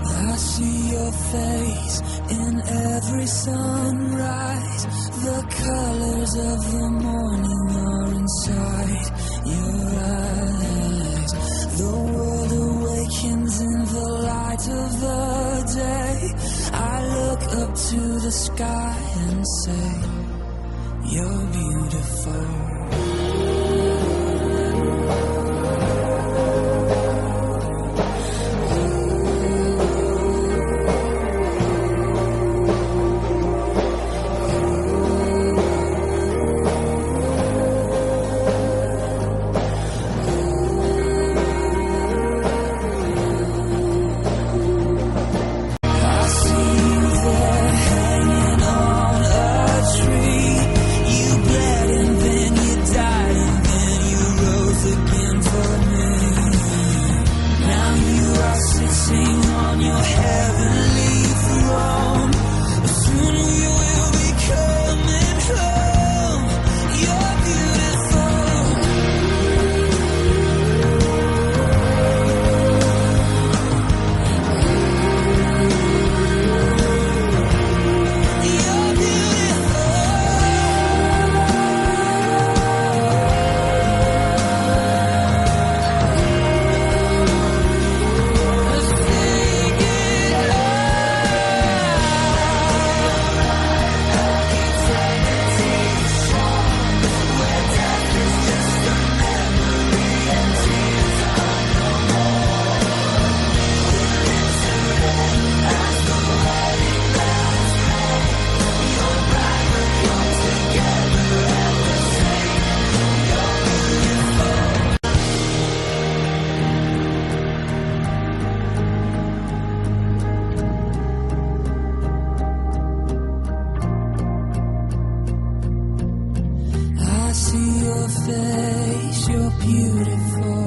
I see your face in every sunrise. The colors of the morning are inside your eyes. The world awakens in the light of the day. I look up to the sky and say, you're beautiful. I see your face, you're beautiful.